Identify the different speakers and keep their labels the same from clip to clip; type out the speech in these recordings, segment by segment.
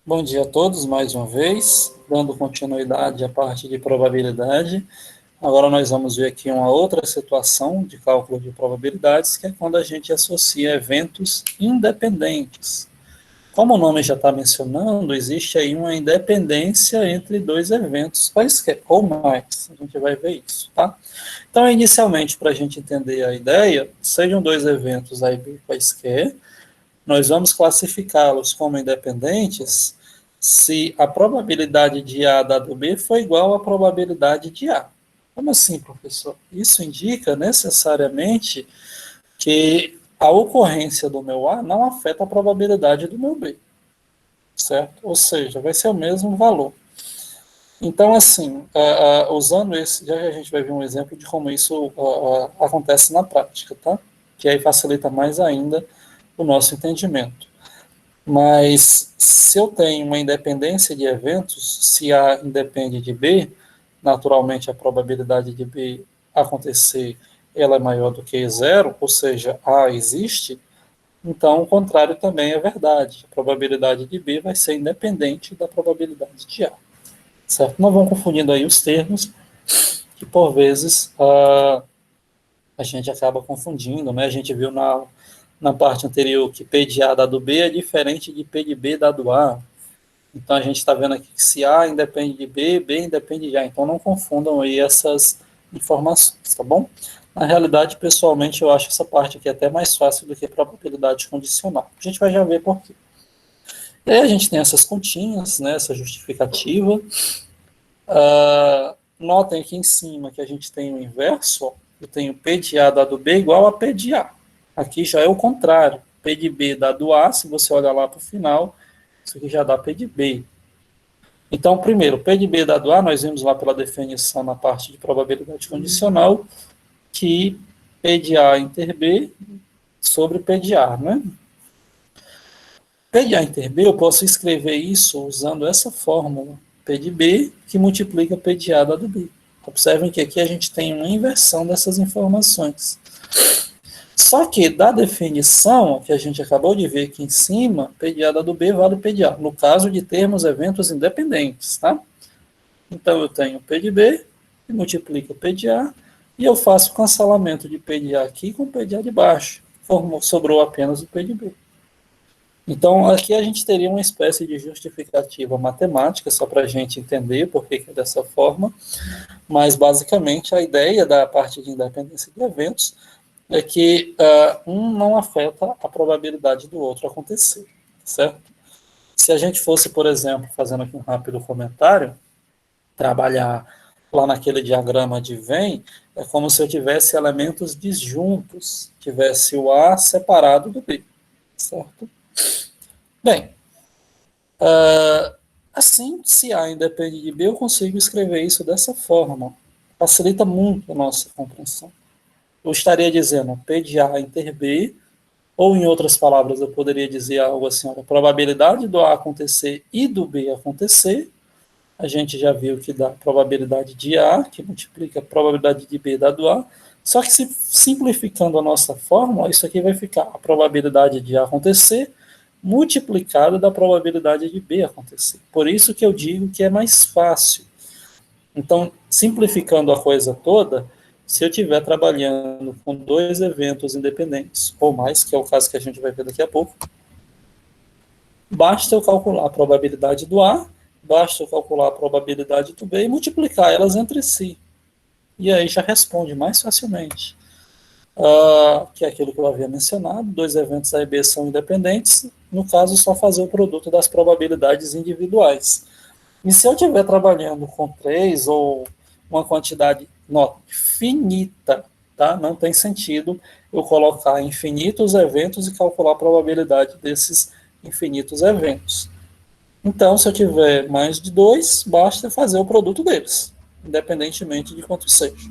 Speaker 1: Bom dia a todos, mais uma vez, dando continuidade à parte de probabilidade. Agora nós vamos ver aqui uma outra situação de cálculo de probabilidades, que é quando a gente associa eventos independentes. Como o nome já está mencionando, existe aí uma independência entre dois eventos quaisquer, ou mais. A gente vai ver isso, tá? Então, inicialmente, para a gente entender a ideia, sejam dois eventos A e B quaisquer, nós vamos classificá-los como independentes se a probabilidade de A dado B for igual à probabilidade de A. Como assim, professor? Isso indica necessariamente que a ocorrência do meu A não afeta a probabilidade do meu B, certo? Ou seja, vai ser o mesmo valor. Então, assim, usando esse, já a gente vai ver um exemplo de como isso acontece na prática, tá? Que aí facilita mais ainda o nosso entendimento. Mas se eu tenho uma independência de eventos, se A independe de B, naturalmente a probabilidade de B acontecer ela é maior do que zero, ou seja, A existe, então o contrário também é verdade. A probabilidade de B vai ser independente da probabilidade de A. Certo? Não vão confundindo aí os termos, que por vezes a gente acaba confundindo, né? A gente viu na parte anterior que P de A dado B é diferente de P de B dado A. Então a gente está vendo aqui que se A independe de B, B independe de A. Então não confundam aí essas informações, tá bom? Na realidade, pessoalmente, eu acho essa parte aqui até mais fácil do que a probabilidade condicional. A gente vai já ver por quê. E aí a gente tem essas continhas, né, essa justificativa. Notem aqui em cima que a gente tem o inverso. Ó. Eu tenho P de A dado B igual a P de A. Aqui já é o contrário. P de B dado A, se você olhar lá para o final, isso aqui já dá P de B. Então, primeiro, P de B dado A, nós vimos lá pela definição na parte de probabilidade condicional, que P de A inter B sobre P de A, né? P de A inter B, eu posso escrever isso usando essa fórmula, P de B, que multiplica P de A dado B. Observem que aqui a gente tem uma inversão dessas informações. Só que da definição que a gente acabou de ver aqui em cima, P de A dado B vale P de A, no caso de termos eventos independentes, tá? Então eu tenho P de B, que multiplica P de A, e eu faço o cancelamento de P de A aqui com P de A de baixo. Sobrou apenas o P de B. Então aqui a gente teria uma espécie de justificativa matemática, só para a gente entender por que é dessa forma, mas basicamente a ideia da parte de independência de eventos é que um não afeta a probabilidade do outro acontecer, certo? Se a gente fosse, por exemplo, fazendo aqui um rápido comentário, trabalhar lá naquele diagrama de Venn, é como se eu tivesse elementos disjuntos, tivesse o A separado do B, certo? Bem, assim, se A independe de B, eu consigo escrever isso dessa forma. Facilita muito a nossa compreensão. Eu estaria dizendo P de A inter B, ou em outras palavras, eu poderia dizer algo assim, a probabilidade do A acontecer e do B acontecer, a gente já viu que dá a probabilidade de A, que multiplica a probabilidade de B dado A, só que se simplificando a nossa fórmula, isso aqui vai ficar a probabilidade de A acontecer multiplicada da probabilidade de B acontecer. Por isso que eu digo que é mais fácil. Então, simplificando a coisa toda, se eu estiver trabalhando com dois eventos independentes, ou mais, que é o caso que a gente vai ver daqui a pouco, basta eu calcular a probabilidade do A, basta eu calcular a probabilidade do B e multiplicar elas entre si. E aí já responde mais facilmente. Que é aquilo que eu havia mencionado, dois eventos A e B são independentes, no caso, só fazer o produto das probabilidades individuais. E se eu estiver trabalhando com três ou uma quantidade finita, tá? Não tem sentido eu colocar infinitos eventos e calcular a probabilidade desses infinitos eventos. Então, se eu tiver mais de dois, basta fazer o produto deles, independentemente de quanto seja.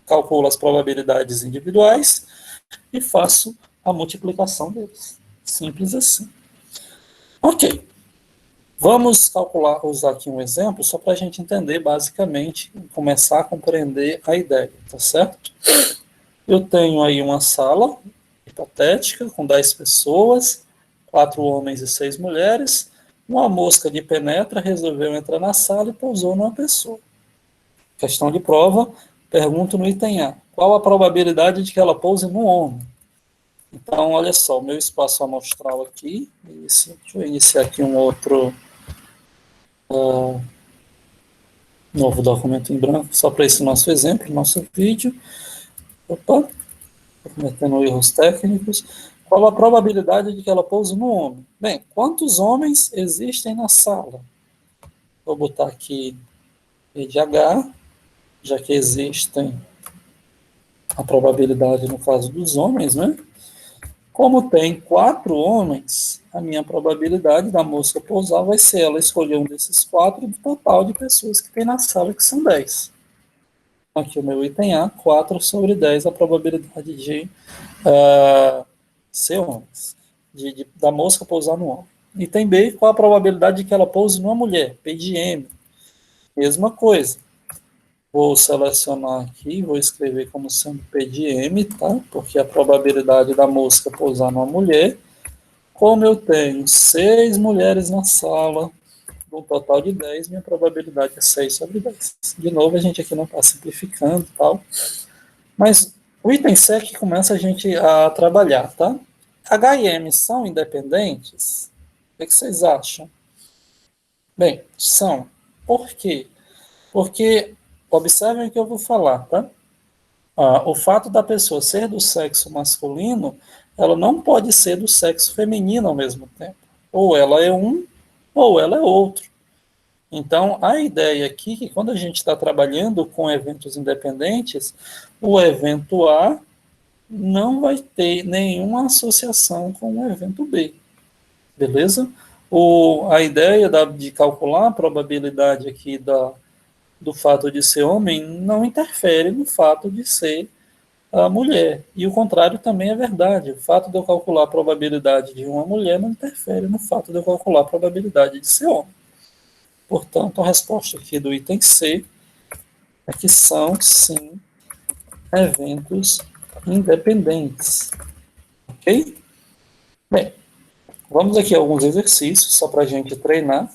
Speaker 1: Calculo as probabilidades individuais e faço a multiplicação deles. Simples assim. Ok. Vamos calcular, usar aqui um exemplo, só para a gente entender basicamente, começar a compreender a ideia, tá certo? Eu tenho aí uma sala hipotética com 10 pessoas, 4 homens e 6 mulheres. Uma mosca de penetra resolveu entrar na sala e pousou numa pessoa. Questão de prova, pergunto no item A. Qual a probabilidade de que ela pouse no homem? Então, olha só, o meu espaço amostral aqui. Deixa eu iniciar aqui um outro novo documento em branco, só para esse nosso exemplo, nosso vídeo. Opa, estou cometendo erros técnicos. Qual a probabilidade de que ela pouse no homem? Bem, quantos homens existem na sala? Vou botar aqui E de H, já que existem a probabilidade no caso dos homens, né? Como tem 4 homens, a minha probabilidade da mosca pousar vai ser ela escolher um desses 4 do total de pessoas que tem na sala, que são 10. Aqui o meu item A, 4 sobre 10 a probabilidade de ser homens, da mosca pousar no homem. Item B, qual a probabilidade de que ela pouse numa mulher? P de M. Mesma coisa. Vou selecionar aqui, vou escrever como sendo P de M, tá? Porque a probabilidade da mosca pousar numa mulher, como eu tenho 6 mulheres na sala, um total de 10, minha probabilidade é 6 sobre 10. De novo, a gente aqui não está simplificando e tal, mas o item C é que começa a gente a trabalhar, tá? H e M são independentes? O que vocês acham? Bem, são. Por quê? Porque, observem o que eu vou falar, tá? O fato da pessoa ser do sexo masculino, ela não pode ser do sexo feminino ao mesmo tempo. Ou ela é um, ou ela é outro. Então, a ideia aqui é que quando a gente está trabalhando com eventos independentes, o evento A não vai ter nenhuma associação com o evento B, beleza? A ideia de calcular a probabilidade aqui do fato de ser homem não interfere no fato de ser a mulher. E o contrário também é verdade. O fato de eu calcular a probabilidade de uma mulher não interfere no fato de eu calcular a probabilidade de ser homem. Portanto, a resposta aqui do item C é que são, sim, eventos independentes. Ok? Bem, vamos aqui a alguns exercícios, só para a gente treinar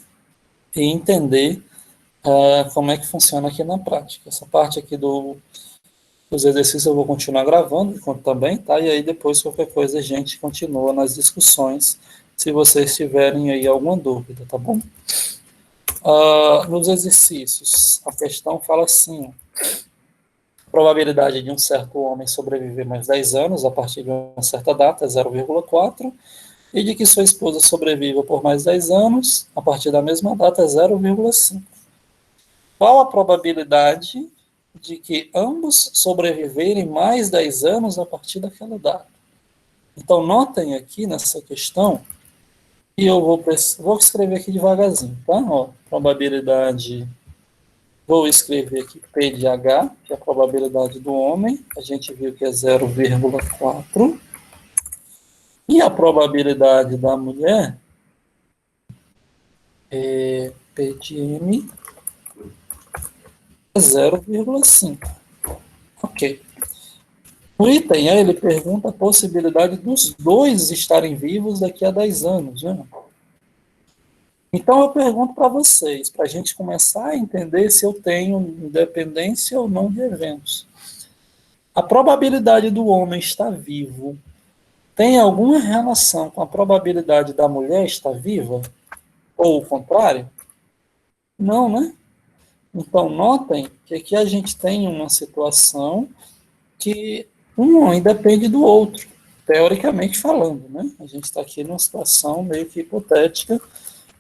Speaker 1: e entender como é que funciona aqui na prática. Essa parte aqui dos exercícios eu vou continuar gravando também, tá? E aí depois, qualquer coisa, a gente continua nas discussões, se vocês tiverem aí alguma dúvida, tá bom? Nos exercícios, a questão fala assim: a probabilidade de um certo homem sobreviver mais 10 anos a partir de uma certa data é 0,4, e de que sua esposa sobreviva por mais 10 anos a partir da mesma data é 0,5. Qual a probabilidade de que ambos sobreviverem mais 10 anos a partir daquela data? Então, notem aqui nessa questão, e eu vou escrever aqui devagarzinho, tá? Ó, probabilidade, vou escrever aqui P de H, que é a probabilidade do homem, a gente viu que é 0,4, e a probabilidade da mulher é P de M é 0,5. Ok. O item A, ele pergunta a possibilidade dos dois estarem vivos daqui a 10 anos, né? Então eu pergunto para vocês, para a gente começar a entender se eu tenho independência ou não de eventos. A probabilidade do homem estar vivo tem alguma relação com a probabilidade da mulher estar viva? Ou o contrário? Não, né? Então notem que aqui a gente tem uma situação que um independe do outro, teoricamente falando, né? A gente está aqui numa situação meio que hipotética,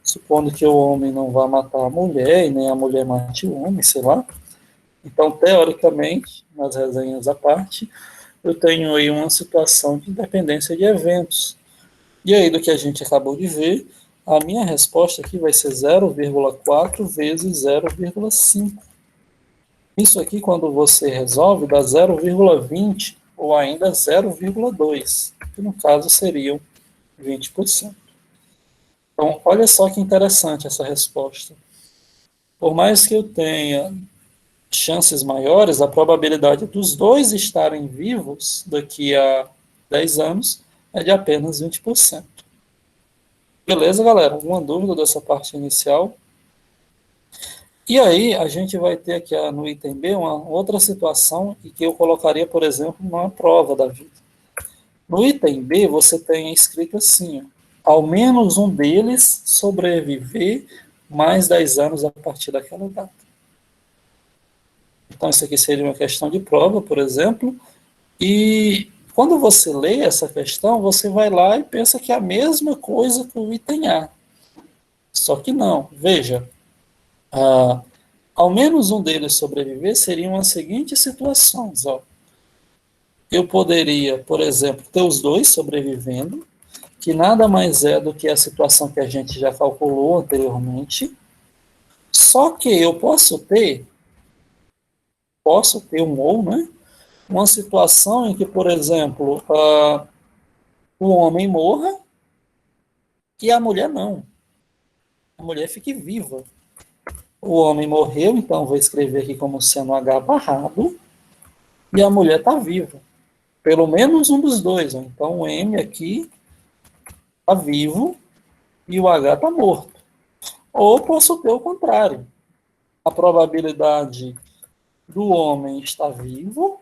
Speaker 1: supondo que o homem não vá matar a mulher e nem a mulher mate o homem, sei lá. Então, teoricamente, nas resenhas à parte, eu tenho aí uma situação de independência de eventos. E aí, do que a gente acabou de ver, a minha resposta aqui vai ser 0,4 vezes 0,5. Isso aqui, quando você resolve, dá 0,20 ou ainda 0,2, que no caso seriam 20%. Então, olha só que interessante essa resposta. Por mais que eu tenha chances maiores, a probabilidade dos dois estarem vivos daqui a 10 anos é de apenas 20%. Beleza, galera? Alguma dúvida dessa parte inicial? E aí, a gente vai ter aqui no item B uma outra situação e que eu colocaria, por exemplo, numa prova da vida. No item B, você tem escrito assim, ó, ao menos um deles sobreviver mais 10 anos a partir daquela data. Então, isso aqui seria uma questão de prova, por exemplo, e quando você lê essa questão, você vai lá e pensa que é a mesma coisa que o item A. Só que não. Veja, ao menos um deles sobreviver seriam as seguintes situações. Ó. Eu poderia, por exemplo, ter os dois sobrevivendo, que nada mais é do que a situação que a gente já calculou anteriormente. Só que eu posso ter um ou, né? Uma situação em que, por exemplo, o homem morra e a mulher não. A mulher fique viva. O homem morreu, então vou escrever aqui como sendo H barrado, e a mulher está viva. Pelo menos um dos dois. Ó. Então o M aqui está vivo e o H está morto. Ou posso ter o contrário. A probabilidade do homem estar vivo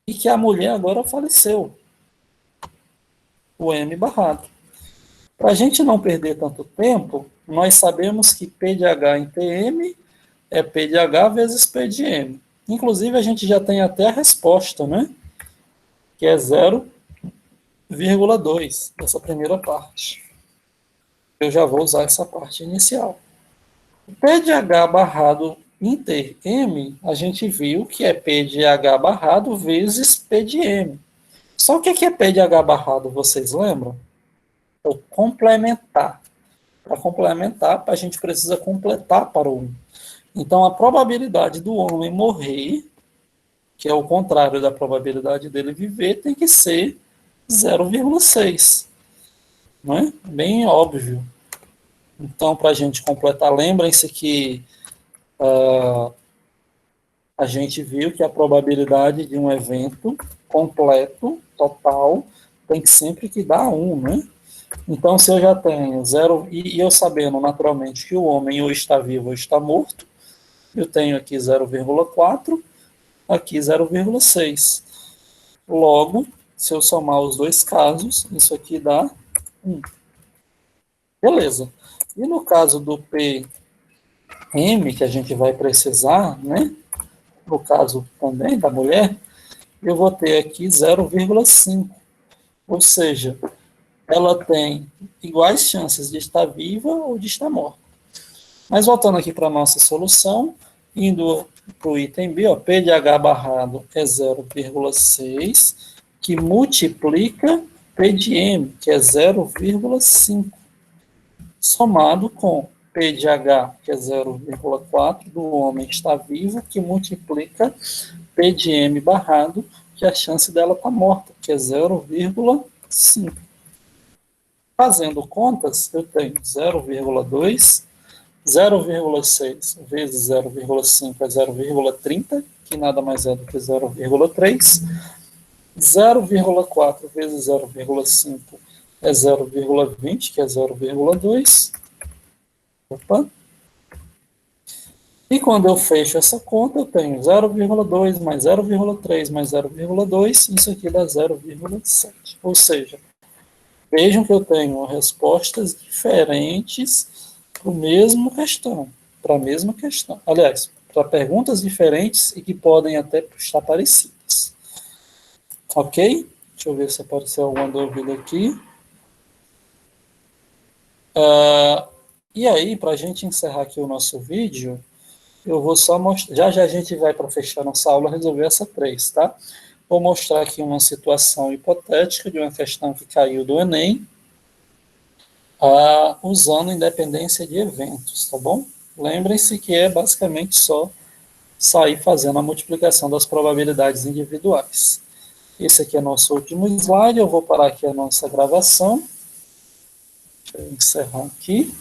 Speaker 1: e que a mulher agora faleceu. O M barrado. Para a gente não perder tanto tempo, nós sabemos que P de H em TM é P de H vezes P de M. Inclusive, a gente já tem até a resposta, né? Que é 0,2 dessa primeira parte. Eu já vou usar essa parte inicial. P de H barrado inter M, a gente viu que é P de H barrado vezes P de M. Só que o que é P de H barrado, vocês lembram? É o complementar. Para complementar, a gente precisa completar para o 1. Então, a probabilidade do homem morrer, que é o contrário da probabilidade dele viver, tem que ser 0,6. Não é? Bem óbvio. Então, para a gente completar, lembrem-se que a gente viu que a probabilidade de um evento completo, total, tem que sempre que dar 1, né? Então, se eu já tenho 0, e eu sabendo naturalmente que o homem ou está vivo ou está morto, eu tenho aqui 0,4, aqui 0,6. Logo, se eu somar os dois casos, isso aqui dá 1. Beleza. E no caso do PM, que a gente vai precisar, né? No caso também da mulher, eu vou ter aqui 0,5. Ou seja, ela tem iguais chances de estar viva ou de estar morta. Mas voltando aqui para a nossa solução, indo para o item B, ó, P de H barrado é 0,6, que multiplica P de M, que é 0,5, somado com P de H, que é 0,4, do homem está vivo, que multiplica P de M barrado, que a chance dela estar morta, que é 0,5. Fazendo contas, eu tenho 0,2, 0,6 vezes 0,5 é 0,30, que nada mais é do que 0,3. 0,4 vezes 0,5 é 0,20, que é 0,2. Opa. E quando eu fecho essa conta, eu tenho 0,2 mais 0,3 mais 0,2, isso aqui dá 0,7. Ou seja, vejam que eu tenho respostas diferentes para a mesma questão. Aliás, para perguntas diferentes e que podem até estar parecidas. Ok? Deixa eu ver se apareceu alguma dúvida aqui. E aí, para a gente encerrar aqui o nosso vídeo, eu vou só mostrar, já a gente vai para fechar nossa aula resolver essa 3, tá? Vou mostrar aqui uma situação hipotética de uma questão que caiu do Enem, usando independência de eventos, tá bom? Lembrem-se que é basicamente só sair fazendo a multiplicação das probabilidades individuais. Esse aqui é nosso último slide, eu vou parar aqui a nossa gravação. Deixa eu encerrar aqui.